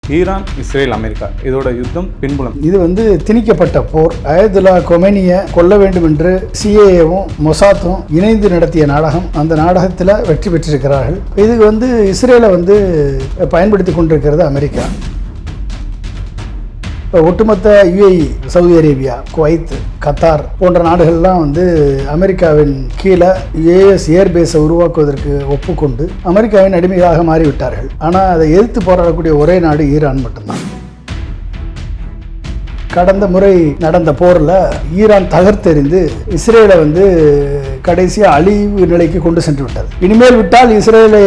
Iran, Israel, America இதோட யுத்தம் பின்புலம். இது திணிக்கப்பட்ட போர். அயதுல்லா கொமேனியை கொல்ல வேண்டும் என்று சிஏஏவும் மொசாத்தும் இணைந்து நடத்திய நாடகம். அந்த நாடகத்தில் வெற்றி பெற்றிருக்கிறார்கள். இதுக்கு இஸ்ரேலை பயன்படுத்தி கொண்டிருக்கிறது அமெரிக்கா. ஒட்டுமொத்த UAE, Saudi Arabia, Kuwait, Qatar போன்ற நாடுகள்லாம் அமெரிக்காவின் கீழே யுஎஸ் ஏர்பேஸை உருவாக்குவதற்கு ஒப்புக்கொண்டு அமெரிக்காவின் அடிமையாக மாறிவிட்டார்கள். ஆனால் அதை எதிர்த்து போராடக்கூடிய ஒரே நாடு ஈரான் மட்டும்தான். கடந்த முறை நடந்த போரில் ஈரான் தகர்த்தெறிந்து இஸ்ரேலை கடைசியாக அழிவு நிலைக்கு கொண்டு சென்று விட்டது. இனிமேல் விட்டால் இஸ்ரேலை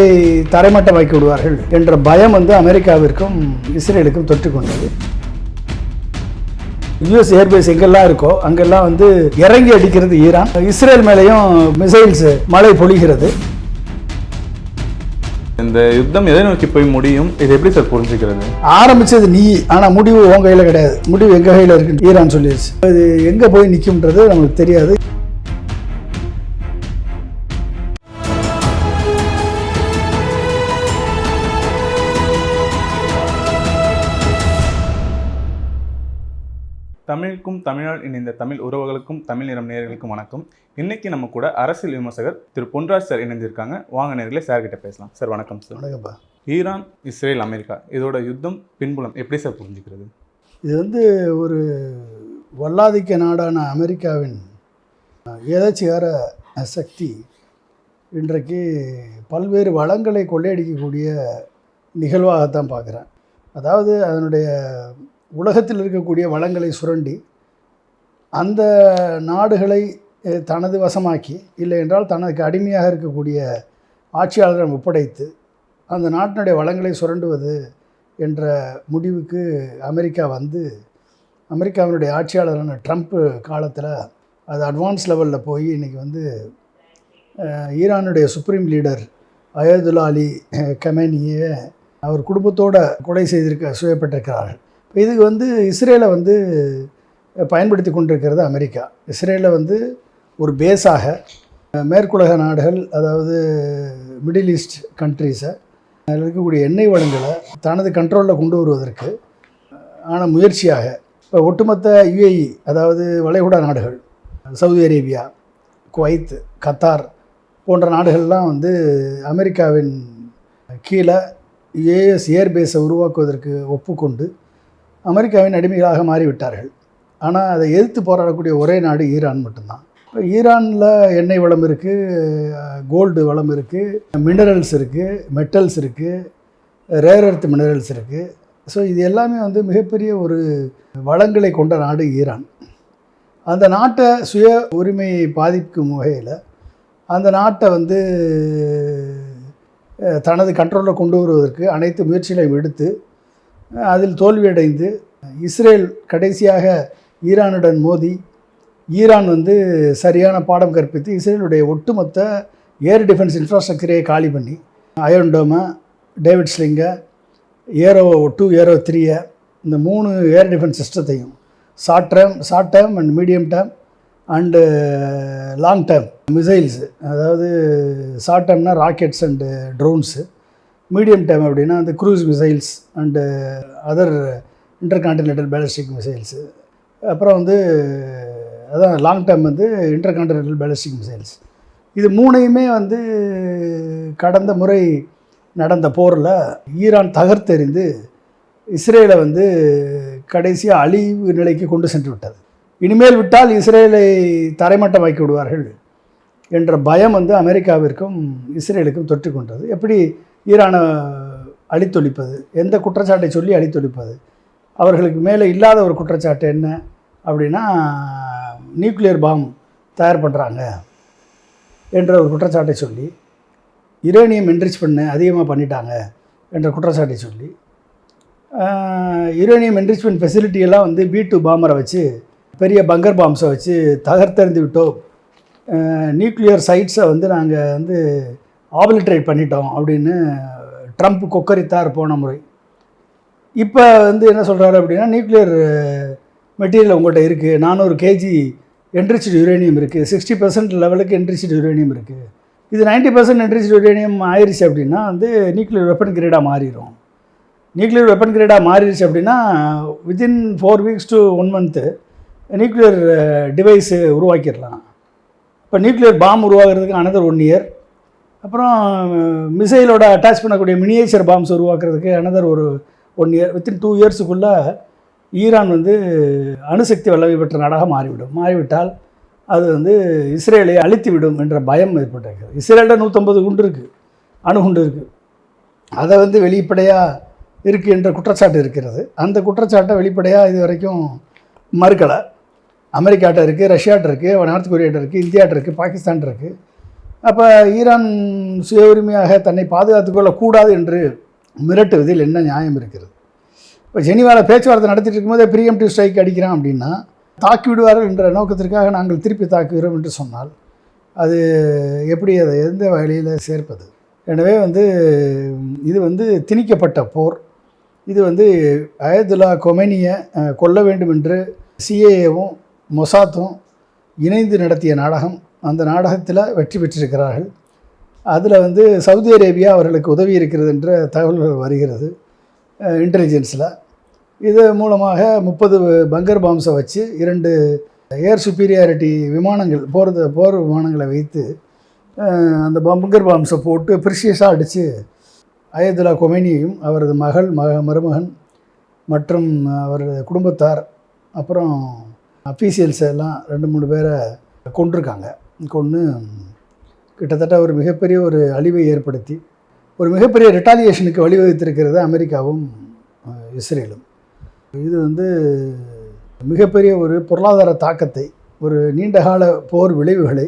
தரைமட்டமாக்கி விடுவார்கள் என்ற பயம் அமெரிக்காவிற்கும் இஸ்ரேலுக்கும் தொற்றிக்கொண்டது. யுஎஸ் ஏர்பேஸ் எங்கெல்லாம் இருக்கோ அங்கெல்லாம் இறங்கி அடிக்கிறது ஈரான். இஸ்ரேல் மேலேயும் மிசைல்ஸ் மழை பொழிகிறது. இந்த யுத்தம் எதை நோக்கி போய் முடியும்? இது எப்படி சார் புரிஞ்சுக்கிறது? ஆரம்பிச்சது நீ, ஆனால் முடிவு உன் கையில் கிடையாது. முடிவு எங்கள் கையில் இருக்கு ஈரான் சொல்லிடுச்சு. அது எங்கே போய் நிற்கும்ன்றது நமக்கு தெரியாது. தமிழுக்கும் தமிழால் இணைந்த தமிழ் உறவுகளுக்கும் தமிழ் நிறம் நேயர்களுக்கும் வணக்கம். இன்னைக்கு நம்ம கூட அரசியல் விமர்சகர் திரு பொன்ராஜ் சார் இணைந்திருக்காங்க. வாங்க நேயர்களே, சார் கிட்ட பேசலாம். சார் வணக்கம் சார். வணக்கம்ப்பா. ஈரான், இஸ்ரேல், அமெரிக்கா இதோட யுத்தம் பின்புலம் எப்படி சார் புரிஞ்சுக்கிறது? இது ஒரு வல்லாதிக்க நாடான அமெரிக்காவின் ஏதாச்சிகார சக்தி இன்றைக்கு பல்வேறு வளங்களை கொள்ளையடிக்கக்கூடிய நிகழ்வாகத்தான் பார்க்குறேன். அதாவது அதனுடைய உலகத்தில் இருக்கக்கூடிய வளங்களை சுரண்டி அந்த நாடுகளை தனது வசமாக்கி, இல்லை என்றால் தனக்கு அடிமையாக இருக்கக்கூடிய ஆட்சியாளரிடம் ஒப்படைத்து அந்த நாட்டினுடைய வளங்களை சுரண்டுவது என்ற முடிவுக்கு அமெரிக்கா அமெரிக்காவினுடைய ஆட்சியாளரான ட்ரம்ப் காலத்தில் அது அட்வான்ஸ் லெவலில் போய் இன்றைக்கி ஈரானுடைய சுப்ரீம் லீடர் அயதுல்லா அலி கமேனியை அவர் குடும்பத்தோடு கொலை செய்யப்பட்டிருக்கிறார்கள். இதுக்கு இஸ்ரேலை பயன்படுத்தி கொண்டிருக்கிறது அமெரிக்கா. இஸ்ரேலை ஒரு பேஸாக மேற்குலக நாடுகள், அதாவது மிடில் ஈஸ்ட் கண்ட்ரீஸை, அதில் இருக்கக்கூடிய எண்ணெய் வளங்களை தனது கண்ட்ரோலில் கொண்டு வருவதற்கு ஆன முயற்சியாக இப்போ ஒட்டுமொத்த யுஏஇ, அதாவது வளைகுடா நாடுகள், சவுதி அரேபியா, குவைத், கத்தார் போன்ற நாடுகள்லாம் அமெரிக்காவின் கீழே யுஎஸ் ஏர்பேஸை உருவாக்குவதற்கு ஒப்புக்கொண்டு அமெரிக்காவின் அடிமைகளாக மாறிவிட்டார்கள். ஆனால் அதை எதிர்த்து போராடக்கூடிய ஒரே நாடு ஈரான் மட்டும்தான். இப்போ ஈரானில் எண்ணெய் வளம் இருக்குது, கோல்டு வளம் இருக்குது, மினரல்ஸ் இருக்குது, மெட்டல்ஸ் இருக்குது, ரேர் எர்த் மினரல்ஸ் இருக்குது. ஸோ இது எல்லாமே மிகப்பெரிய ஒரு வளங்களை கொண்ட நாடு ஈரான். அந்த நாட்டை சுய உரிமையை பாதிக்கும் வகையில் அந்த நாட்டை தனது கண்ட்ரோலில் கொண்டு வருவதற்கு அனைத்து முயற்சிகளையும் எடுத்து அதில் தோல்வியடைந்து இஸ்ரேல் கடைசியாக ஈரானுடன் மோதி ஈரான் சரியான பாடம் கற்பித்து இஸ்ரேலுடைய ஒட்டுமொத்த ஏர் டிஃபென்ஸ் இன்ஃப்ராஸ்ட்ரக்சரையே காலி பண்ணி அயர்ன் டோமை, டேவிட் ஸ்லிங்கை, ஏரோ 2, ஏரோ 3 இந்த 3 ஏர் டிஃபென்ஸ் சிஸ்டத்தையும் short term and medium term and long term missiles, அதாவது ஷார்ட் டேர்ம்னா rockets and drones, medium term அப்படின்னா அந்த cruise missiles and other intercontinental ballistic missiles, அப்புறம் அதான் long term intercontinental ballistic missiles. இது 3யுமே கடந்த முறை நடந்த போரில் ஈரான் தகர்த்தெறிந்து இஸ்ரேலை கடைசியாக அழிவு நிலைக்கு கொண்டு சென்று விட்டது. இனிமேல் விட்டால் இஸ்ரேலை தரைமட்டமாக்கி விடுவார்கள் என்ற பயம் அமெரிக்காவிற்கும் இஸ்ரேலுக்கும் தொற்றிக்கொண்டது. எப்படி ஈரானை அழித்தொழிப்பது, எந்த குற்றச்சாட்டை சொல்லி அழித்தொழிப்பது? அவர்களுக்கு மேலே இல்லாத ஒரு குற்றச்சாட்டு என்ன அப்படின்னா, நியூக்ளியர் பாம் தயார் பண்ணுறாங்க என்ற ஒரு குற்றச்சாட்டை சொல்லி, யுரேனியம் என்ரிச் அதிகமாக பண்ணிட்டாங்க என்ற குற்றச்சாட்டை சொல்லி, யுரேனியம் என்ரிச்மெண்ட் ஃபெசிலிட்டியெல்லாம் B2 பாம்பரை வச்சு, பெரிய பங்கர் பாம்ஸை வச்சு தகர்த்தெறிந்து விட்டோம், நியூக்ளியர் சைட்ஸை நாங்கள் ஆபிலிட்ரேட் பண்ணிட்டோம் அப்படின்னு ட்ரம்ப் கொக்கரித்தார் போன முறை. இப்போ என்ன சொல்கிறாரு அப்படின்னா, நியூக்ளியர் மெட்டீரியல் உங்கள்கிட்ட இருக்குது, 400 kg என்ரிச்டு யுரேனியம் இருக்குது, 60% லெவலுக்கு என்ரிச்டு யுரேனியம் இருக்குது, இது 90% என்ரிச்டு யுரேனியம் ஆயிடுச்சு அப்படின்னா நியூக்ளியர் வெப்பன் கிரேடாக மாறிடும். நியூக்ளியர் வெப்பன் கிரேடாக மாறிடுச்சு அப்படின்னா within 4 weeks to 1 month nuclear device உருவாக்கிடலாம். இப்போ நியூக்ளியர் பாம் உருவாக்குறதுக்கு அனதர் 1 year, அப்புறம் மிசைலோட அட்டாச் பண்ணக்கூடிய மினியேச்சர் பாம்ஸ் உருவாக்குறதுக்கு அனதர் ஒரு 1 year. வித்தின் 2 yearsக்குள்ளே ஈரான் வந்து அணுசக்தி வல்லமை பெற்ற நாடாக மாறிவிட்டால் அது வந்து இஸ்ரேலை அழித்துவிடும் என்ற பயம் ஏற்பட்டிருக்கிறது. இஸ்ரேலில் 150 குண்டு இருக்குது, அணுகுண்டு இருக்குது. அதை வந்து வெளிப்படையாக இருக்குது என்ற குற்றச்சாட்டு இருக்கிறது. அந்த குற்றச்சாட்டை வெளிப்படையாக இது வரைக்கும் மறுக்கலை. அமெரிக்காட்ட இருக்குது, ரஷ்யாட்ட இருக்குது, நார்த் கொரியாட்ட இருக்குது, இந்தியாட்ட இருக்குது, பாகிஸ்தான் இருக்குது. அப்போ ஈரான் சுய உரிமையாக தன்னை பாதுகாத்துக் கொள்ளக்கூடாது என்று மிரட்டுவதில் என்ன நியாயம் இருக்கிறது? இப்போ ஜெனீவாவில் பேச்சுவார்த்தை நடத்திட்டு இருக்கும்போதே ப்ரீஎம்டிவ் ஸ்ட்ரைக் அடிக்கிறான் அப்படின்னா தாக்கி விடுவார்கள் என்ற நோக்கத்திற்காக நாங்கள் திருப்பி தாக்குகிறோம் என்று சொன்னால் அது எப்படி அதை எந்த வகையில் சேர்ப்பது? எனவே வந்து இது வந்து திணிக்கப்பட்ட போர். இது வந்து அயதுல்லா கொமேனியை கொல்ல வேண்டும் என்று சிஏஏவும் மொசாத்தும் இணைந்து நடத்திய நாடகம். அந்த நாடகத்தில் வெற்றி பெற்றிருக்கிறார்கள். அதில் வந்து சவுதி அரேபியா அவர்களுக்கு உதவி இருக்கிறது என்ற தகவல்கள் வருகிறது இன்டெலிஜென்ஸில். இது மூலமாக 30 பங்கர் பாம்ஸை வச்சு 2 ஏர் சுப்பீரியாரிட்டி விமானங்கள் போர் விமானங்களை வைத்து அந்த பங்கர் பாம்ஸை போட்டு ப்ரிஷியஸாக அடித்து அயதுல்லா கொமேனியையும் அவரது மருமகன் மற்றும் அவரது குடும்பத்தார் அப்புறம் அஃபீஷியல்ஸ் எல்லாம் 2-3 பேரை கொண்டிருக்காங்க. கொன்று கிட்டத்தட்ட ஒரு மிகப்பெரிய ஒரு அழிவை ஏற்படுத்தி ஒரு மிகப்பெரிய ரிட்டாலியேஷனுக்கு வழிவகுத்திருக்கிறது அமெரிக்காவும் இஸ்ரேலும். இது வந்து மிகப்பெரிய ஒரு பொருளாதார தாக்கத்தை, ஒரு நீண்டகால போர் விளைவுகளை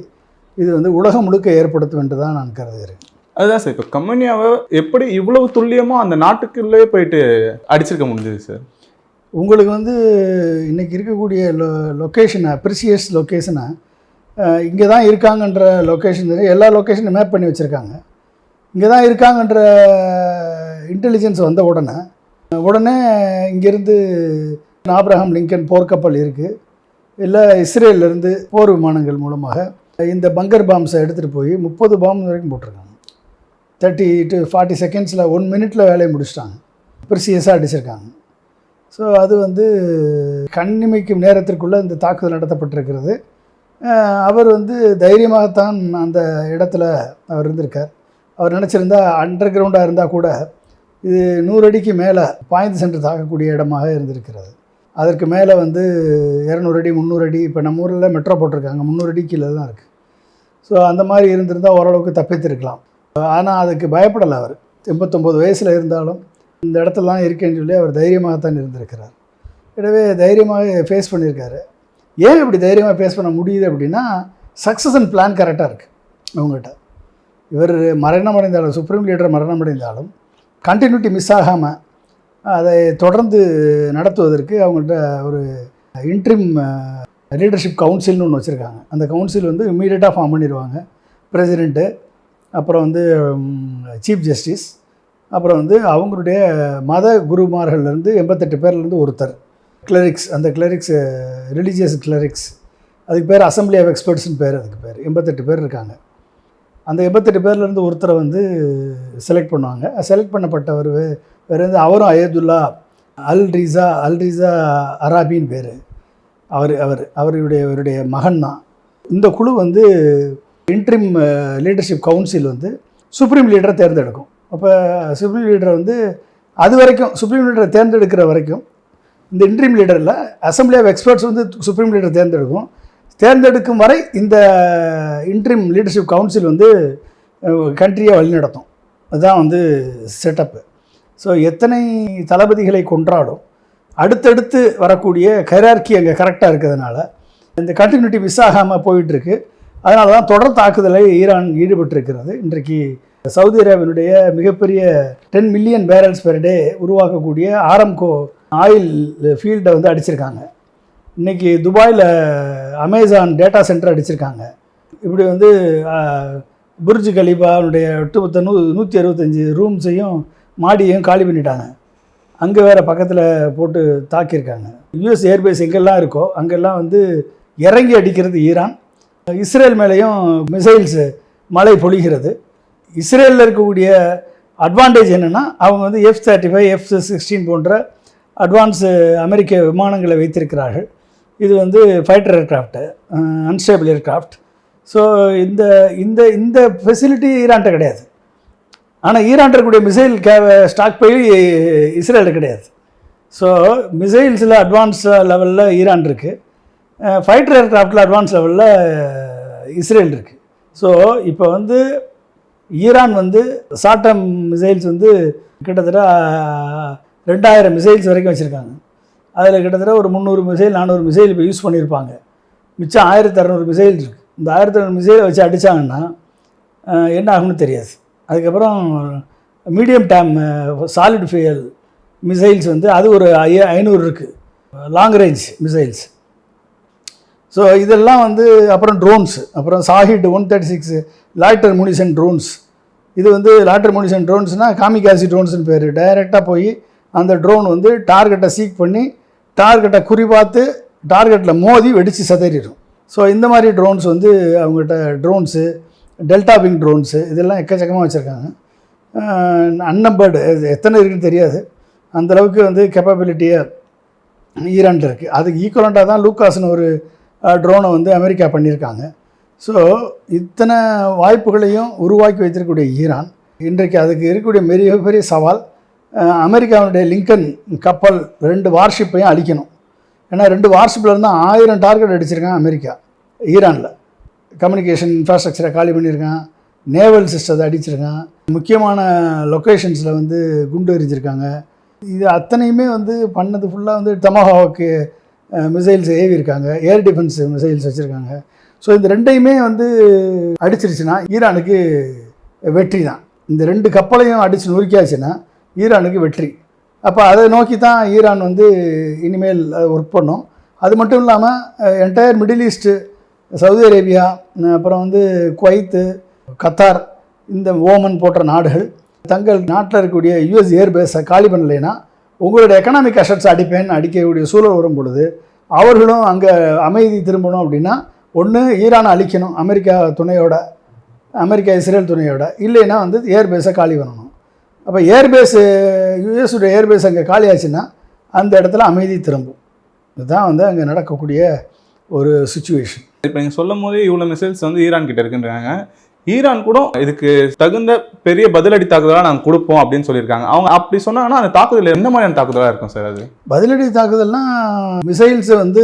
இது வந்து உலகம் முழுக்க ஏற்படுத்தும் என்று தான் நான் கருதுகிறேன். அதுதான் சார், இப்போ கமேனியாவை எப்படி இவ்வளவு துல்லியமாக அந்த நாட்டுக்குள்ளே போயிட்டு அடிச்சிருக்க முடிஞ்சது சார்? உங்களுக்கு வந்து இன்றைக்கி இருக்கக்கூடிய லொக்கேஷனை, ப்ரிசியஸ் லொக்கேஷனை, இங்கே தான் இருக்காங்கன்ற லொக்கேஷன் எல்லா லொக்கேஷனும் மேப் பண்ணி வச்சுருக்காங்க. இங்கே தான் இருக்காங்கன்ற இன்டெலிஜென்ஸ் வந்த உடனே இங்கேருந்து ஆப்ரஹாம் லிங்கன் போர்க்கப்பல் இருக்குது, இல்லை இஸ்ரேலிருந்து போர் விமானங்கள் மூலமாக இந்த பங்கர் பாம்ஸை எடுத்துகிட்டு போய் 30 பாம் வரைக்கும் போட்டிருக்காங்க. 30 to 40 செகண்ட்ஸில் 1 minute வேலையை முடிச்சிட்டாங்க. ப்ரிசியஸாக அடிச்சிருக்காங்க. ஸோ அது வந்து கண்ணிமைக்கும் நேரத்திற்குள்ளே இந்த தாக்குதல் நடத்தப்பட்டிருக்கிறது. அவர் வந்து தைரியமாகத்தான் அந்த இடத்துல அவர் இருந்திருக்கார். அவர் நினச்சிருந்தா அண்டர் கிரவுண்டாக இருந்தால் கூட இது 100 அடிக்கு மேலே பாய்ந்து சென்று தாக்கக்கூடிய இடமாக இருந்திருக்கிறது. அதற்கு மேலே வந்து 200 அடி 300 அடி, இப்போ நம்ம ஊரில் மெட்ரோ போட்டிருக்காங்க, 300 அடி கீழே தான் இருக்குது. ஸோ அந்த மாதிரி இருந்திருந்தால் ஓரளவுக்கு தப்பித்திருக்கலாம். ஆனால் அதுக்கு பயப்படலை. அவர் 89 வயசில் இருந்தாலும் இந்த இடத்துல தான் இருக்கேன்னு சொல்லி அவர் தைரியமாகத்தான் இருந்திருக்கிறார். எனவே தைரியமாக ஃபேஸ் பண்ணியிருக்காரு. ஏன் இப்படி தைரியமாக ஃபேஸ் பண்ண முடியுது அப்படின்னா சக்ஸஷன் பிளான் கரெக்டாக இருக்குது அவங்ககிட்ட. இவர் மரணமடைந்தாலும், சுப்ரீம் லீடர் மரணமடைந்தாலும் கண்டினியூட்டி மிஸ் ஆகாமல் அதை தொடர்ந்து நடத்துவதற்கு அவங்கள்ட்ட ஒரு இன்ட்ரிம் லீடர்ஷிப் கவுன்சில்னு ஒன்று வச்சுருக்காங்க. அந்த கவுன்சில் வந்து இம்மீடியட்டாக ஃபார்ம் பண்ணிடுவாங்க. பிரசிடெண்ட்டு, அப்புறம் வந்து சீஃப் ஜஸ்டிஸ், அப்புறம் வந்து அவங்களுடைய மத குருமார்கள்லேருந்து 88 பேர்லேருந்து ஒருத்தர் கிளரிக்ஸ். அந்த கிளரிக்ஸ் ரிலீஜியஸ் கிளரிக்ஸ், அதுக்கு பேர் அசம்பிளி ஆஃப் எக்ஸ்பர்ட்ஸ்னு பேர். அதுக்கு பேர் 88 பேர் இருக்காங்க. அந்த 88 பேர்லேருந்து ஒருத்தரை வந்து செலக்ட் பண்ணுவாங்க. செலக்ட் பண்ணப்பட்டவர் வேறு வந்து அவரும் அயதுல்லா அல்ரிசா அராபின்னு பேர். அவருடைய மகன் தான். இந்த குழு வந்து இன்ட்ரிம் லீடர்ஷிப் கவுன்சில் வந்து சுப்ரீம் லீடரை தேர்ந்தெடுக்கும். அப்போ சுப்ரீம் லீடரை வந்து அது வரைக்கும் சுப்ரீம் லீடரை தேர்ந்தெடுக்கிற வரைக்கும் இந்த இன்ட்ரீம் லீடரில் அசம்பிளி ஆஃப் எக்ஸ்பர்ட்ஸ் வந்து சுப்ரீம் லீடர் தேர்ந்தெடுக்கும் வரை இந்த இன்ட்ரீம் லீடர்ஷிப் கவுன்சில் வந்து கண்ட்ரியை வழிநடத்தும். அதுதான் வந்து செட்டப்பு. ஸோ எத்தனை தளபதிகளை கொன்றாலும் அடுத்தடுத்து வரக்கூடிய ஹைரார்கி அங்கே கரெக்டாக இருக்கிறதுனால இந்த கண்டினியூட்டி மிஸ் ஆகாமல் போயிட்டுருக்கு. அதனால தான் தொடர் தாக்குதலை ஈரான் ஈடுபட்டிருக்கிறது. இன்றைக்கு சவுதி அரேபியனுடைய மிகப்பெரிய 10 million barrels per day உருவாக்கக்கூடிய ஆரம்கோ ஆயில் ஃபீல்டை வந்து அடிச்சிருக்காங்க. இன்றைக்கி துபாயில் அமேசான் டேட்டா சென்டர் அடிச்சிருக்காங்க. இப்படி வந்து புர்ஜ் கலீஃபாவுடைய ஒட்டுமொத்த 165 ரூம்ஸையும் மாடியையும் காலி பண்ணிட்டாங்க. அங்கே வேறு பக்கத்தில் போட்டு தாக்கியிருக்காங்க. யூஎஸ் ஏர்பேஸ் எங்கெல்லாம் இருக்கோ அங்கெல்லாம் வந்து இறங்கி அடிக்கிறது ஈரான். இஸ்ரேல் மேலேயும் மிசைல்ஸு மழை பொழிகிறது. இஸ்ரேலில் இருக்கக்கூடிய அட்வான்டேஜ் என்னென்னா அவங்க வந்து F-35 F-16 போன்ற அட்வான்ஸு அமெரிக்க விமானங்களை வைத்திருக்கிறார்கள். இது வந்து fighter aircraft, unstable aircraft. So இந்த இந்த இந்த ஃபெசிலிட்டி ஈரான்கிட்ட கிடையாது. ஆனால் ஈரான் இருக்கக்கூடிய மிசைல் ஸ்டாக் பை இஸ்ரேல் கிடையாது. ஸோ மிசைல்ஸில் அட்வான்ஸ் லெவலில் ஈரான் இருக்குது, ஃபைட்டர் ஏர்க்ராஃப்டில் அட்வான்ஸ் லெவலில் இஸ்ரேல் இருக்குது. ஸோ இப்போ வந்து ஈரான் வந்து ஷார்ட்-டர்ம் மிசைல்ஸ் வந்து கிட்டத்தட்ட 2000 மிசைல்ஸ் வரைக்கும் வச்சுருக்காங்க. அதில் கிட்டத்தட்ட ஒரு 300 மிசைல் 400 மிசைல் இப்போ யூஸ் பண்ணியிருப்பாங்க. மிச்சம் 1600 மிசைல் இருக்குது. இந்த 1600 மிசைலை வச்சு அடித்தாங்கன்னா என்ன ஆகும்னு தெரியாது. அதுக்கப்புறம் மீடியம் டேம் சாலிட் ஃபியல் மிசைல்ஸ் வந்து அது ஒரு 500 இருக்குது, லாங் ரேஞ்ச் மிசைல்ஸ். ஸோ இதெல்லாம் வந்து அப்புறம் ட்ரோன்ஸ், அப்புறம் சாஹிட் 136 லாய்டர் முனிஷன் ட்ரோன்ஸ். இது வந்து லாய்டர் முனிஷன் ட்ரோன்ஸ்னால் காமிகாசி ட்ரோன்ஸ்னு பேர். டைரெக்டாக போய் அந்த ட்ரோன் வந்து டார்கெட்டை சீக் பண்ணி டார்கெட்டை குறிபார்த்து டார்கெட்டில் மோதி வெடித்து சிதறிடும். ஸோ இந்த மாதிரி ட்ரோன்ஸ் வந்து அவங்ககிட்ட ட்ரோன்ஸு, டெல்டா விங் ட்ரோன்ஸு இதெல்லாம் எக்கச்சக்கமாக வச்சுருக்காங்க. அன்னம்பர்டு எத்தனை இருக்குன்னு தெரியாது, அந்தளவுக்கு வந்து கேப்பபிலிட்டியை ஈரான்ட்டு இருக்குது. அதுக்கு ஈக்குவலண்ட்டாக தான் லூக்காஸ்னு ஒரு ட்ரோனை வந்து அமெரிக்கா பண்ணியிருக்காங்க. ஸோ இத்தனை வாய்ப்புகளையும் உருவாக்கி வைத்திருக்கக்கூடிய ஈரான் இன்றைக்கு அதுக்கு இருக்கக்கூடிய மிகப்பெரிய சவால் அமெரிக்காவுடைய லிங்கன் கப்பல் 2 வார்ஷிப்பையும் அழிக்கணும். ஏன்னா 2 வார்ஷிப்பில் இருந்தால் 1000 டார்கெட் அடிச்சிருக்கான் அமெரிக்கா ஈரானில். கம்யூனிகேஷன் இன்ஃப்ராஸ்ட்ரக்சரை காலி பண்ணியிருக்கான், நேவல் சிஸ்டத்தை அடிச்சிருக்கான், முக்கியமான லொக்கேஷன்ஸில் வந்து குண்டு எரிஞ்சிருக்காங்க. இது அத்தனையுமே வந்து பண்ணது ஃபுல்லாக வந்து டொமாஹாவுக்கு மிசைல்ஸ் ஏவியிருக்காங்க, ஏர் டிஃபென்ஸ் மிசைல்ஸ் வச்சுருக்காங்க. ஸோ இந்த 2யுமே வந்து அடிச்சிருச்சுன்னா ஈரானுக்கு வெற்றி தான். இந்த 2 கப்பலையும் அடித்து நொறுக்கியாச்சுன்னா ஈரானுக்கு வெற்றி. அப்போ அதை நோக்கி தான் ஈரான் வந்து இனிமேல் ஒர்க் பண்ணும். அது மட்டும் இல்லாமல் entire middle east, Saudi Arabia, அப்புறம் வந்து குவைத்து, கத்தார், இந்த ஓமன் போன்ற நாடுகள் தங்கள் நாட்டில் இருக்கக்கூடிய US ஏர்பேஸை காலி பண்ணலைன்னா உங்களுடைய எக்கனாமிக் அசட்ஸ் அடிக்கக்கூடிய சூழல் வரும் பொழுது அவர்களும் அங்கே அமைதி திரும்பணும். அப்படின்னா ஒன்று ஈரானை அழிக்கணும் அமெரிக்கா இஸ்ரேல் துணையோட, இல்லைன்னா வந்து ஏர்பேஸை காலி பண்ணணும். அப்போ ஏர்பேஸு யூஎஸுடைய ஏர்பேஸ் அங்கே காலி ஆச்சுன்னா அந்த இடத்துல அமைதி திரும்பும். இதுதான் வந்து அங்கே நடக்கக்கூடிய ஒரு சுச்சுவேஷன். இப்போ நீங்கள் சொல்லும் போதே இவ்வளோ மிசைல்ஸ் வந்து ஈரான் கிட்ட இருக்குன்றாங்க. ஈரான் கூட இதுக்கு தகுந்த பெரிய பதிலடி தாக்குதலாக நாங்கள் கொடுப்போம் அப்படின்னு சொல்லியிருக்காங்க. அவங்க அப்படி சொன்னாங்கன்னா அந்த தாக்குதல் என்ன மாதிரியான தாக்குதலாக இருக்கும் சார்? அது பதிலடி தாக்குதல்னால் மிசைல்ஸு வந்து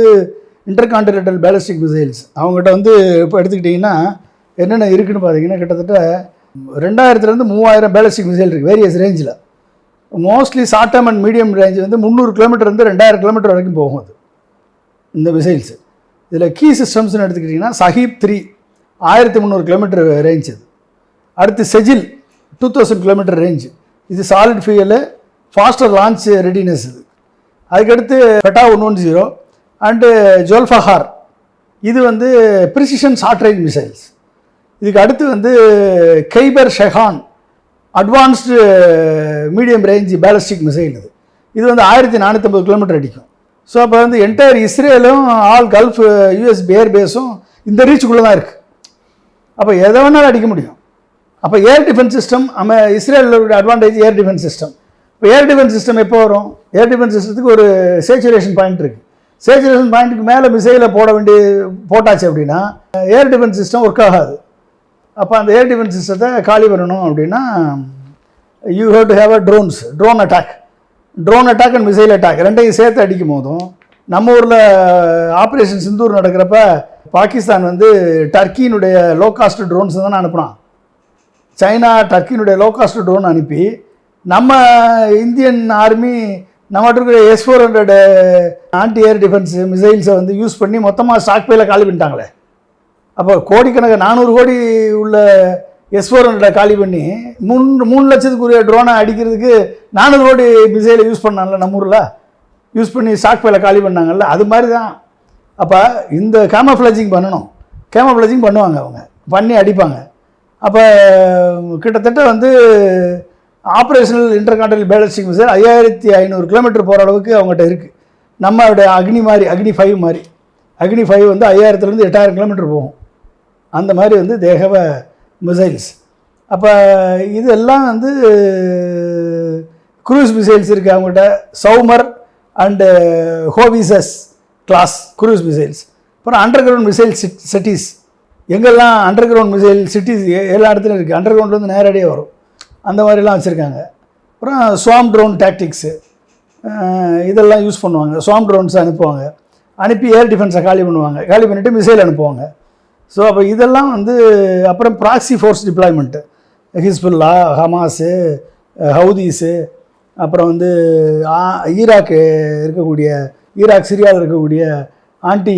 இன்டர்கான்டினென்டல் பேலிஸ்டிக் மிசைல்ஸ் அவங்ககிட்ட வந்து இப்போ எடுத்துக்கிட்டிங்கன்னா என்னென்ன இருக்குதுன்னு பார்த்தீங்கன்னா கிட்டத்தட்ட 2000 to 3000 பேலிஸ்டிக் மிசைல் இருக்குது வேரியஸ் ரேஞ்சில். Mostly short term and medium range வந்து 300 கிலோமீட்டர் வந்து 2000 கிலோமீட்டர் வரைக்கும் போகும் அது இந்த மிசைல்ஸு. இதில் கீ சிஸ்டம்ஸ்னு எடுத்துக்கிட்டிங்கன்னா சஹீப் 3 1300 கிலோமீட்டர் ரேஞ்ச். இது அடுத்து செஜில் 2000 கிலோமீட்டர் ரேஞ்சு. இது solid fuel, faster launch readiness. இது அதுக்கடுத்து ஃபெட்டா 110 அண்டு ஜோல்ஃபஹார், இது வந்து ப்ரிசிஷன் ஷார்ட் ரேஞ்ச் மிசைல்ஸ். இதுக்கு அடுத்து வந்து Kheibar Shekan advanced medium range ballistic missile. இது வந்து 1450 கிலோமீட்டர் அடிக்கும். ஸோ அப்போ வந்து என்டையர் இஸ்ரேலும் ஆல் கல்ஃப் US ஏர்பேஸும் இந்த ரீச்சுக்குள்ளே தான் இருக்குது. அப்போ எதை வேணாலும் அடிக்க முடியும். அப்போ ஏர் டிஃபென்ஸ் சிஸ்டம் இஸ்ரேலோட அட்வான்டேஜ் ஏர் டிஃபென்ஸ் சிஸ்டம். இப்போ ஏர் டிஃபென்ஸ் சிஸ்டம் எப்போ வரும்? ஏர் டிஃபென்ஸ் சிஸ்டத்துக்கு ஒரு சேச்சுரேஷன் பாயிண்ட் இருக்குது. சேச்சுரேஷன் பாயிண்ட்டுக்கு மேலே மிசைலை போட்டாச்சு அப்படின்னா ஏர் டிஃபென்ஸ் சிஸ்டம் ஒர்க் ஆகாது. அப்போ அந்த ஏர் டிஃபென்ஸ் சிஸ்டத்தை காலி பண்ணணும் அப்படின்னா you have to have a drone attack and missile attack ரெண்டையும் சேர்த்து அடிக்கும் போதும் நம்ம ஊரில் ஆப்ரேஷன் சிந்தூர் நடக்கிறப்ப பாகிஸ்தான் வந்து டர்க்கியினுடைய லோ காஸ்ட் ட்ரோன்ஸ் தான் அனுப்புனான். சைனா டர்க்கியினுடைய லோ காஸ்ட் ட்ரோன் அனுப்பி நம்ம இந்தியன் ஆர்மி நம்மகிட்ட இருக்கிற S-400 ஆன்டி ஏர் டிஃபென்ஸ் மிசைல்ஸை வந்து யூஸ் பண்ணி மொத்தமாக ஸ்டாக் பையில் காலி பண்ணிட்டாங்களே. அப்போ கோடிக்கணக்கு 400 கோடி உள்ள S-400 காலி பண்ணி 3 லட்சத்துக்குரிய ட்ரோனை அடிக்கிறதுக்கு 400 கோடி மிசைலை யூஸ் பண்ணாங்கல்ல, நம்ம ஊரில் யூஸ் பண்ணி ஸ்டாக் பையில் காலி பண்ணாங்கல்ல, அது மாதிரி தான். அப்போ இந்த கேமோஃப்ளேஜிங் பண்ணுவாங்க, அவங்க பண்ணி அடிப்பாங்க. அப்போ கிட்டத்தட்ட வந்து operational intercontinental ballistic missile 5500 kilometre போகிற அளவுக்கு அவங்ககிட்ட இருக்குது. நம்மளுடைய அக்னி 5 மாதிரி அக்னி 5 வந்து 5000 to 8000 கிலோமீட்டர் போகும். அந்த மாதிரி வந்து தேகவ மிசைல்ஸ். அப்போ இதெல்லாம் வந்து க்ரூஸ் மிசைல்ஸ் இருக்குது அவங்ககிட்ட, சௌமர் அண்டு ஹோவிசஸ் கிளாஸ் க்ரூஸ் மிசைல்ஸ். அப்புறம் அண்டர் கிரவுண்ட் மிசைல் சிட்டிஸ், எங்கெல்லாம் அண்டர் கிரவுண்ட் மிசைல் சிட்டிஸ் எல்லா இடத்துலையும் இருக்குது, அண்டர் கிரவுண்ட் வந்து நேரடியாக வரும், அந்த மாதிரிலாம் வச்சுருக்காங்க. அப்புறம் ஸ்வாம் ட்ரோன் டாக்டிக்ஸு இதெல்லாம் யூஸ் பண்ணுவாங்க. ஸ்வாம் ட்ரோன்ஸ் அனுப்புவாங்க, அனுப்பி ஏர் டிஃபென்ஸை காலி பண்ணுவாங்க, காலி பண்ணிவிட்டு மிசைல் அனுப்புவாங்க. ஸோ அப்போ இதெல்லாம் வந்து அப்புறம் proxy force deployment, Hezbollah, Hamas, Houthis, அப்புறம் வந்து ஈராக்கு இருக்கக்கூடிய, ஈராக் சிரியாவில் இருக்கக்கூடிய ஆன்டி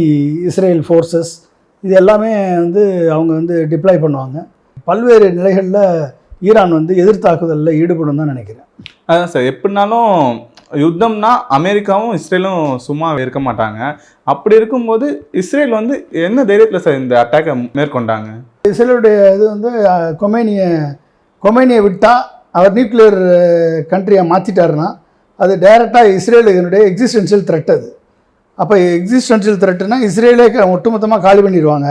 இஸ்ரேல் ஃபோர்ஸஸ், இது எல்லாமே வந்து அவங்க வந்து டிப்ளாய் பண்ணுவாங்க. பல்வேறு நிலைகளில் ஈரான் வந்து எதிர்த்தாக்குதலில் ஈடுபடும் தான் நினைக்கிறேன். அதான் சார், எப்படினாலும் யுத்தம்னா அமெரிக்காவும் இஸ்ரேலும் சும்மா இருக்க மாட்டாங்க. அப்படி இருக்கும்போது இஸ்ரேல் வந்து என்ன தைரியத்தில் சார் இந்த அட்டாக்கை மேற்கொண்டாங்க? இஸ்ரேலுடைய இது வந்து கொமேனியை விட்டால் அவர் நியூக்ளியர் கண்ட்ரியாக மாற்றிட்டாருன்னா அது டைரெக்டாக இஸ்ரேலுடைய எக்ஸிஸ்டென்ஷியல் த்ரெட். அது அப்போ எக்ஸிஸ்டென்ஷியல் த்ரெட்டுனா இஸ்ரேலே ஒட்டுமொத்தமாக காலி பண்ணிடுவாங்க.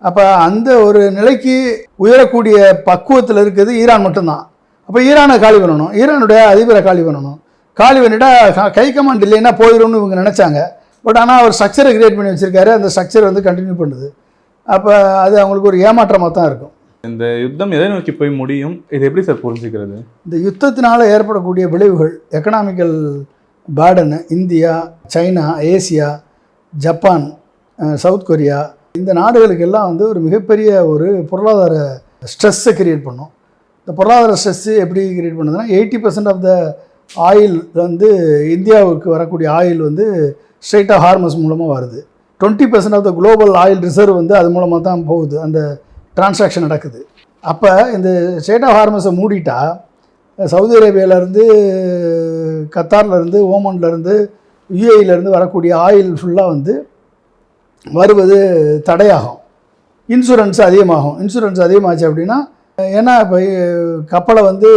அப்போ அந்த ஒரு நிலைக்கு உயரக்கூடிய பக்குவத்தில் இருக்குது ஈரான் மட்டும்தான். அப்போ ஈரானை காலி பண்ணணும், ஈரானுடைய அதிபரை காலி பண்ணணும். காலி பண்ணிட்டா கை கமாண்ட் இல்லைன்னா போயிடும்னு இவங்க நினச்சாங்க. பட் ஆனால் அவர் ஸ்ட்ரக்சரை கிரியேட் பண்ணி வச்சுருக்காரு, அந்த ஸ்ட்ரக்சர் வந்து கண்டினியூ பண்ணுது. அப்போ அது அவங்களுக்கு ஒரு ஏமாற்றமாக தான் இருக்கும். இந்த யுத்தம் எதை நோக்கி போய் முடியும், இது எப்படி சார் புரிஞ்சுக்கிறது? இந்த யுத்தத்தினால் ஏற்படக்கூடிய விளைவுகள், economical burden, India, China, Asia, Japan, South Korea, இந்த நாடுகளுக்கெல்லாம் வந்து ஒரு மிகப்பெரிய ஒரு பொருளாதார ஸ்ட்ரெஸ்ஸை கிரியேட் பண்ணும். இந்த பொருளாதார ஸ்ட்ரெஸ்ஸு எப்படி கிரியேட் பண்ணுதுன்னா 80% ஆஃப் த ஆயில் வந்து இந்தியாவுக்கு வரக்கூடிய ஆயில் வந்து ஸ்ட்ரெயிட்டாக ஹார்மஸ் மூலமாக வருது. 20% of the global oil reserve வந்து அது மூலமாக தான் போகுது, அந்த டிரான்சாக்ஷன் நடக்குது. அப்போ இந்த ஸ்ட்ரெயிட் ஆஃப் ஹார்மஸை மூடிட்டா சவுதி அரேபியாவிலேருந்து, கத்தார்லேருந்து, ஓமன்லேருந்து, யுஏஇலேருந்து வரக்கூடிய ஆயில் ஃபுல்லாக வந்து வருவது தடையாகும். இன்சூரன்ஸ் அதிகமாகும். இன்சூரன்ஸ் அதிகமாச்சு அப்படின்னா, ஏன்னா இப்போ கப்பலை வந்து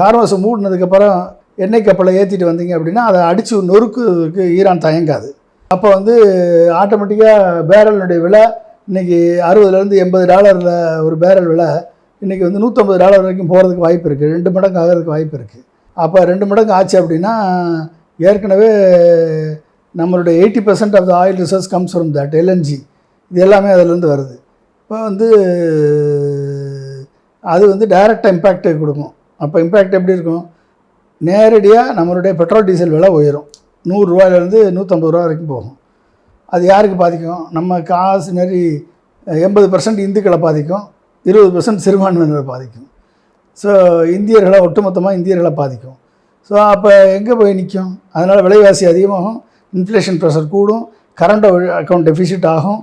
ஹார்மஸை மூடினதுக்கப்புறம் எண்ணெய் கப்பலை ஏற்றிட்டு வந்தீங்க அப்படின்னா அதை அடித்து நொறுக்குறதுக்கு ஈரான் தயங்காது. அப்போ வந்து ஆட்டோமேட்டிக்காக பேரலுடைய விலை இன்றைக்கி $60-80 ஒரு பேரல் விலை இன்றைக்கி வந்து $150 வரைக்கும் போகிறதுக்கு வாய்ப்பு இருக்குது, 2 மடங்கு ஆகிறதுக்கு வாய்ப்பு இருக்குது. அப்போ 2 மடங்கு ஆச்சு அப்படின்னா ஏற்கனவே நம்மளுடைய 80% of the oil reserves comes from that LNG, இது எல்லாமே அதிலேருந்து வருது. இப்போ வந்து அது வந்து டைரெக்டாக இம்பேக்ட் கொடுக்கும். அப்போ இம்பேக்ட் எப்படி இருக்கும்? நேரடியாக நம்மளுடைய பெட்ரோல் டீசல் விலை உயரும், $100 $150 வரைக்கும் போகும். அது யாருக்கு பாதிக்கும்? நம்ம காசு நெறி 80% இந்துக்களை பாதிக்கும், 20% சிறுபான்மையினரை பாதிக்கும். ஸோ இந்தியர்களை ஒட்டுமொத்தமாக இந்தியர்களை பாதிக்கும். ஸோ அப்போ எங்கே போய் நிற்கும்? அதனால் விலைவாசி அதிகமாகும், இன்ஃப்ளேஷன் ப்ரெஷர் கூடும், கரண்ட் அக்கௌண்ட் டெஃபிசிட் ஆகும்,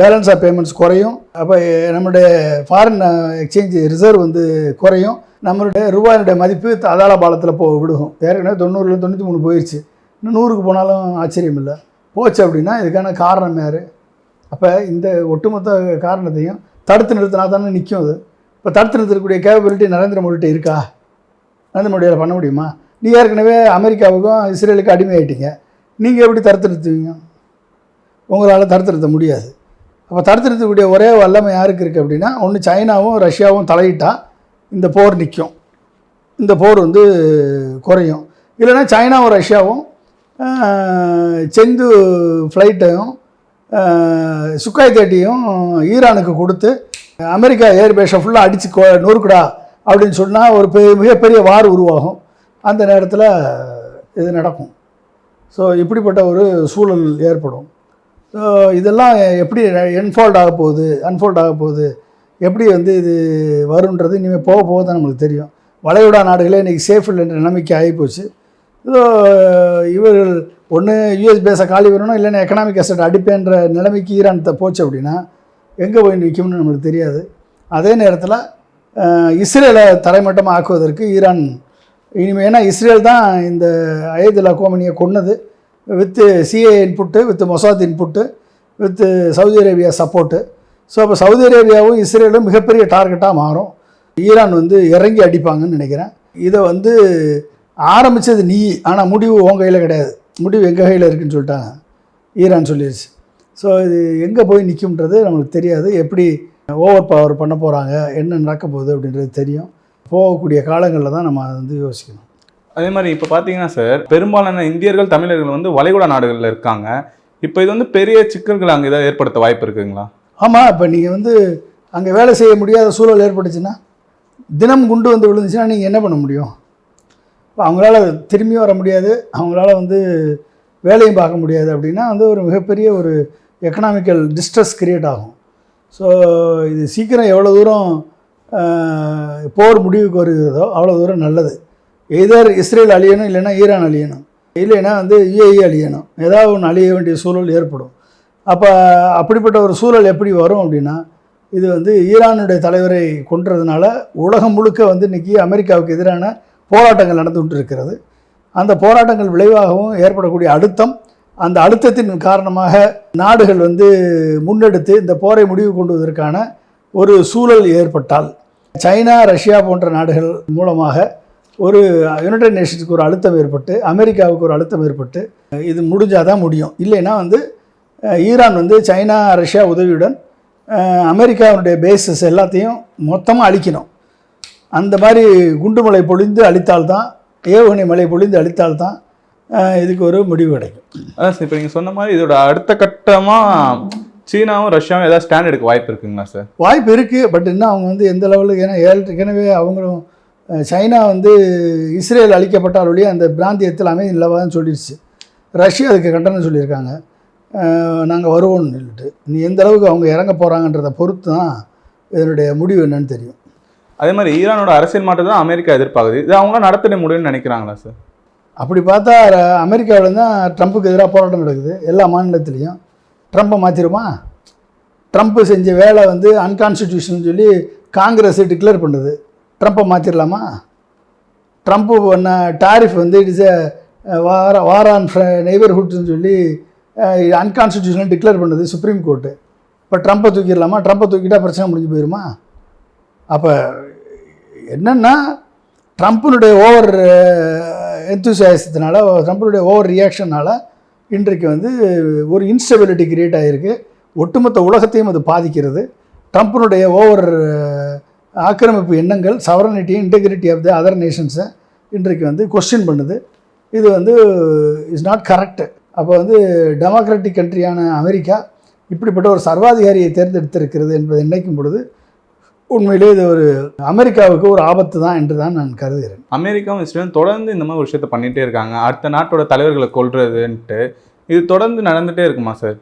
பேலன்ஸ் ஆஃப் பேமெண்ட்ஸ் குறையும். அப்போ நம்மளுடைய ஃபாரின் எக்ஸ்சேஞ்ச் ரிசர்வ் வந்து குறையும். நம்மளுடைய ரூபாயினுடைய மதிப்பு அதாள பாலத்தில் விடுகும். ஏற்கனவே 90-93 போயிடுச்சு, இன்னும் 100க்கு போனாலும் ஆச்சரியம் இல்லை. போச்சு அப்படின்னா இதுக்கான காரணம் யார்? அப்போ இந்த ஒட்டுமொத்த காரணத்தையும் தடுத்து நிறுத்தினா தானே நிற்கும். அது இப்போ தடுத்து நிறுத்தக்கூடிய கேப்பபிலிட்டி நரேந்திர மோடிகிட்ட இருக்கா? நரேந்திர மோடியால் பண்ண முடியுமா? நீ ஏற்கனவே அமெரிக்காவுக்கும் இஸ்ரேலுக்கும் அடிமையாயிட்டீங்க, நீங்கள் எப்படி தடுத்து நிறுத்துவீங்க? உங்களால் தடுத்து நிறுத்த முடியாது. அப்போ தடுத்து நிறுத்தக்கூடிய ஒரே வல்லமை யாருக்கு இருக்குது அப்படின்னா, ஒன்று சைனாவும் ரஷ்யாவும் தலையிட்டால் இந்த போர் நிற்கும், இந்த போர் வந்து குறையும். இல்லைன்னா சைனாவும் ரஷ்யாவும் செந்து ஃப்ளைட்டையும் சுக்காய் 30யும் ஈரானுக்கு கொடுத்து அமெரிக்கா ஏர்பேஸை ஃபுல்லாக அடித்து நொறுக்குடா அப்படின்னு சொன்னால் ஒரு மிகப்பெரிய வார் உருவாகும். அந்த நேரத்தில் இது நடக்கும். ஸோ இப்படிப்பட்ட ஒரு சூழல் ஏற்படும். ஸோ இதெல்லாம் எப்படி அன்ஃபோல்ட் ஆக போகுது, எப்படி வந்து இது வருன்றது இனிமேல் போக போக தான் நம்மளுக்கு தெரியும். வளைகுடா நாடுகளே இன்றைக்கி சேஃப் இல்லைன்ற நிலைமைக்கு ஆகிப்போச்சு. ஸோ இவர்கள் ஒன்று யூஎஸ் பேஸை காலி வரணும், இல்லைன்னா எக்கனாமிக் அசட் அடிப்பேன்ற நிலைமைக்கு ஈரான் போச்சு அப்படின்னா எங்கே போய் நிற்கும்னு நம்மளுக்கு தெரியாது. அதே நேரத்தில் இஸ்ரேலை தரைமட்டமாக ஆக்குவதற்கு ஈரான் இனிமேல், ஏன்னா இஸ்ரேல் தான் இந்த அயதுல்லா கோமனியை கொன்னது, with CA input, with Mossad input, with Saudi Arabia support. So அப்போ சவுதி அரேபியாவும் இஸ்ரேலும் மிகப்பெரிய டார்கெட்டாக மாறும். ஈரான் வந்து இறங்கி அடிப்பாங்கன்னு நினைக்கிறேன். இதை வந்து ஆரம்பித்தது நீ, ஆனால் முடிவு உன் கையில் கிடையாது, முடிவு எங்கள் கையில் இருக்குதுன்னு சொல்லிட்டாங்க, ஈரான் சொல்லிடுச்சு. ஸோ இது எங்கே போய் நிற்கும்ன்றது நம்மளுக்கு தெரியாது. எப்படி ஓவர் பவர் பண்ண போகிறாங்க, என்ன நடக்க போகுது அப்படின்றது தெரியும். போகக்கூடிய காலங்களில் தான் நம்ம அதை வந்து யோசிக்கணும். அதே மாதிரி இப்போ பார்த்தீங்கன்னா சார், பெரும்பாலான இந்தியர்கள் தமிழர்கள் வந்து வளைகுடா நாடுகளில் இருக்காங்க. இப்போ இது வந்து பெரிய சிக்கல்கள் அங்கே ஏதாவது ஏற்படுத்த வாய்ப்பு இருக்குங்களா? ஆமாம், இப்போ நீங்கள் வந்து அங்கே வேலை செய்ய முடியாத சூழல் ஏற்பட்டுச்சுன்னா, தினம் குண்டு வந்து விழுந்துச்சுன்னா நீங்கள் என்ன பண்ண முடியும்? இப்போ அவங்களால திரும்பியும் வர முடியாது, அவங்களால வந்து வேலையும் பார்க்க முடியாது. அப்படின்னா வந்து ஒரு மிகப்பெரிய ஒரு எக்கனாமிக்கல் டிஸ்ட்ரெஸ் கிரியேட் ஆகும். ஸோ இது சீக்கிரம் எவ்வளோ தூரம் போர் முடிவுக்கு வருகிறதோ அவ்வளோ தூரம் நல்லது. எதர் இஸ்ரேல் அழியணும், இல்லைன்னா ஈரான் அழியணும், இல்லைன்னா வந்து UAE அழியணும். ஏதாவது ஒன்று அழிய வேண்டிய சூழல் ஏற்படும். அப்போ அப்படிப்பட்ட ஒரு சூழல் எப்படி வரும் அப்படின்னா, இது வந்து ஈரானுடைய தலைவரை கொன்றதுனால உலகம் முழுக்க வந்து இன்றைக்கி அமெரிக்காவுக்கு எதிரான போராட்டங்கள் நடந்துகிட்டு இருக்கிறது. அந்த போராட்டங்கள் விளைவாகவும் ஏற்படக்கூடிய அழுத்தம், அந்த அழுத்தத்தின் காரணமாக நாடுகள் வந்து முன்னெடுத்து இந்த போரை முடிவு கொண்டுவதற்கான ஒரு சூழல் ஏற்பட்டால், சைனா, ரஷ்யா போன்ற நாடுகள் மூலமாக ஒரு யுனைடெட் நேஷன்ஸுக்கு ஒரு அழுத்தம் ஏற்பட்டு, அமெரிக்காவுக்கு ஒரு அழுத்தம் ஏற்பட்டு இது முடிஞ்சால் தான் முடியும். இல்லைன்னா வந்து ஈரான் வந்து சைனா, ரஷ்யா உதவியுடன் அமெரிக்காவுடைய பேஸஸ் எல்லாத்தையும் மொத்தமாக அழிக்கணும். அந்த மாதிரி குண்டுமலை பொழிந்து அழித்தால்தான், ஏவுகணை மலை பொழிந்து அழித்தால்தான் இதுக்கு ஒரு முடிவு கிடைக்கும். அதான் சார், இப்போ நீங்கள் சொன்ன மாதிரி இதோட அடுத்த கட்டமாக சீனாவும் ரஷ்யாவும் ஏதாவது ஸ்டாண்ட் எடுக்க வாய்ப்பு இருக்குங்களா சார்? வாய்ப்பு இருக்குது. பட் இன்னும் அவங்க வந்து எந்த லெவலுக்கு, ஏன்னா ஏற்கனவே அவங்களும் சைனா வந்து இஸ்ரேல் அழிக்கப்பட்டால் ஒழிய அந்த பிராந்தியத்தில் அமைதி நிலவாதுன்னு சொல்லிடுச்சு. ரஷ்யா அதுக்கு கண்டனம் சொல்லியிருக்காங்க, நாங்கள் வருவோம்னு சொல்லிட்டு. நீ எந்த அளவுக்கு அவங்க இறங்க போகிறாங்கன்றதை பொறுத்து தான் இதனுடைய முடிவு என்னன்னு தெரியும். அதே மாதிரி ஈரானோட அரசியல் மாற்றம் தான் அமெரிக்கா எதிர்பார்க்குது. இது அவங்களாம் நடத்திட முடியும்னு நினைக்கிறாங்களா சார்? அப்படி பார்த்தா அமெரிக்காவில் தான் ட்ரம்ப்புக்கு எதிராக போராட்டம் நடக்குது எல்லா மாநிலத்திலையும். ட்ரம்ப்பை மாற்றிடுமா? ட்ரம்ப்பு செஞ்ச வேலை வந்து அன்கான்ஸ்டிடியூஷன் சொல்லி காங்கிரஸ் டிக்ளேர் பண்ணுது. ட்ரம்ப்பை மாற்றிடலாமா? ட்ரம்ப்பு பண்ண டாரிஃப் வந்து இட் இஸ் வார் ஆன் நெய்பர்ஹுட்னு சொல்லி அன்கான்ஸ்டிடியூஷனல் டிக்ளேர் பண்ணுது சுப்ரீம் கோர்ட்டு. இப்போ ட்ரம்ப்பை தூக்கிடலாமா? ட்ரம்ப்பை தூக்கிட்டால் பிரச்சனை முடிஞ்சு போயிடுமா? அப்போ என்னென்னா, ட்ரம்ப்பினுடைய ஓவர் எந்தூசியாசத்தினால, ட்ரம்ப்பினுடைய ஓவர் ரியாக்ஷனால் இன்றைக்கு வந்து ஒரு இன்ஸ்டெபிலிட்டி கிரியேட் ஆகிருக்கு. ஒட்டுமொத்த உலகத்தையும் அது பாதிக்கிறது. ட்ரம்ப்பினுடைய ஓவர் ஆக்கிரமிப்பு எண்ணங்கள் sovereignty, integrity of the other நேஷன்ஸை இன்றைக்கு வந்து கொஸ்டின் பண்ணுது. இது வந்து இஸ் நாட் கரெக்டு. அப்போ வந்து டெமோக்ராட்டிக் கண்ட்ரியான அமெரிக்கா இப்படிப்பட்ட ஒரு சர்வாதிகாரியை தேர்ந்தெடுத்திருக்கிறது என்பதை நினைக்கும் பொழுது உண்மையிலே இது ஒரு அமெரிக்காவுக்கு ஒரு ஆபத்து தான் என்று தான் நான் கருதுகிறேன். அமெரிக்காவும் இஸ்ரேலும் தொடர்ந்து இந்த மாதிரி ஒரு விஷயத்தை பண்ணிகிட்டே இருக்காங்க. அடுத்த நாட்டோட தலைவர்களை கொல்றதுன்ட்டு இது தொடர்ந்து நடந்துகிட்டே இருக்குமா சார்?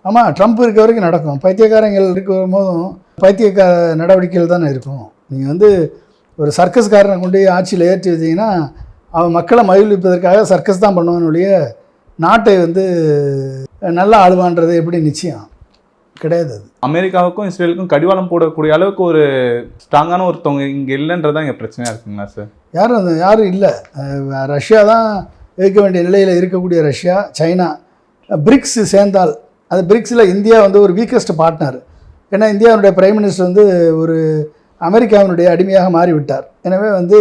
ஆமாம், ட்ரம்ப் இருக்க வரைக்கும் நடக்கும். பைத்தியக்காரங்கள் இருக்கும் போதும் பைத்தியக்கார நடவடிக்கைகள் தானே இருக்கும். நீங்கள் வந்து ஒரு சர்க்கஸ்காரனை கொண்டு ஆட்சியில் ஏற்றி வச்சிங்கன்னா அவன் மக்களை மகிழ்விப்பதற்காக சர்க்கஸ் தான் பண்ணுவானுடைய, நாட்டை வந்து நல்லா ஆளுவான்றது எப்படி நிச்சயம் கிடையாது. அது அமெரிக்காவுக்கும் இஸ்ரேலுக்கும் கடிவாளம் போடக்கூடிய அளவுக்கு ஒரு ஸ்ட்ராங்கான ஒருத்தவங்க இங்கே இல்லைன்றதான் இங்கே பிரச்சனையாக இருக்குங்களா சார்? யாரும் இல்லை. ரஷ்யா தான் இருக்க வேண்டிய நிலையில் இருக்கக்கூடிய ரஷ்யா, சைனா. பிரிக்ஸ் சேர்ந்தால், அது பிரிக்ஸில் இந்தியா வந்து ஒரு வீக்கஸ்ட் பார்ட்னர். ஏன்னா இந்தியாவுடைய பிரைம் மினிஸ்டர் வந்து ஒரு அமெரிக்காவினுடைய அடிமையாக மாறிவிட்டார். எனவே வந்து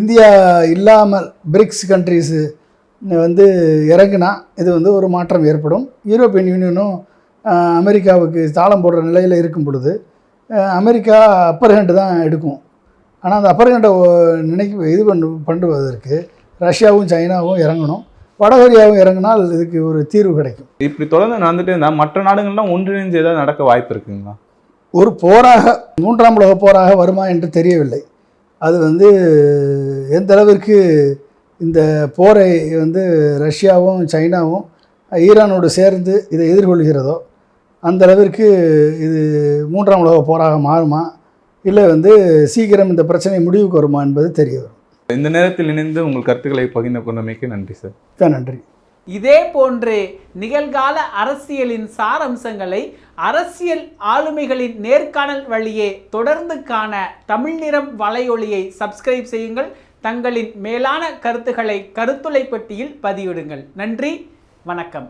இந்தியா இல்லாமல் பிரிக்ஸ் கண்ட்ரிஸு வந்து இறங்குனா இது வந்து ஒரு மாற்றம் ஏற்படும். யூரோப்பியன் யூனியனும் அமெரிக்காவுக்கு தாளம் போடுற நிலையில் இருக்கும் பொழுது அமெரிக்கா அப்பர் ஹேண்டு தான் எடுக்கும். ஆனால் அந்த அப்பர் ஹேண்டை பண்ணுவதற்கு ரஷ்யாவும் சைனாவும் இறங்கணும், வடகொரியாவும் இறங்கினால் இதுக்கு ஒரு தீர்வு கிடைக்கும். இப்படி தொடர்ந்து நடந்துகிட்டே இருந்தால் மற்ற நாடுகள்லாம் ஒன்றிணைஞ்சு ஏதாவது நடக்க வாய்ப்பு இருக்குங்களா? ஒரு போராக, மூன்றாம் உலக போராக வருமா என்று தெரியவில்லை. அது வந்து எந்த அளவிற்கு இந்த போரை வந்து ரஷ்யாவும் சைனாவும் ஈரானோடு சேர்ந்து இதை எதிர்கொள்கிறதோ அந்த அளவிற்கு இது மூன்றாம் உலக போராக மாறுமா, இல்லை வந்து சீக்கிரம் இந்த பிரச்சனை முடிவுக்கு வருமா என்பது தெரிய வரும். இந்த நேரத்தில் இணைந்து உங்கள் கருத்துக்களை பகிர்ந்து கொண்டமைக்கு நன்றி சார். நன்றி. இதே போன்று நிகழ்கால அரசியலின் சாரம்சங்களை அரசியல் ஆளுமைகளின் நேர்காணல் வழியே தொடர்ந்து காண தமிழ் நிறம் வலையொலியை சப்ஸ்கிரைப் செய்யுங்கள். தங்களின் மேலான கருத்துக்களை கருத்துளை பெட்டியில் பதிவிடுங்கள். நன்றி, வணக்கம்.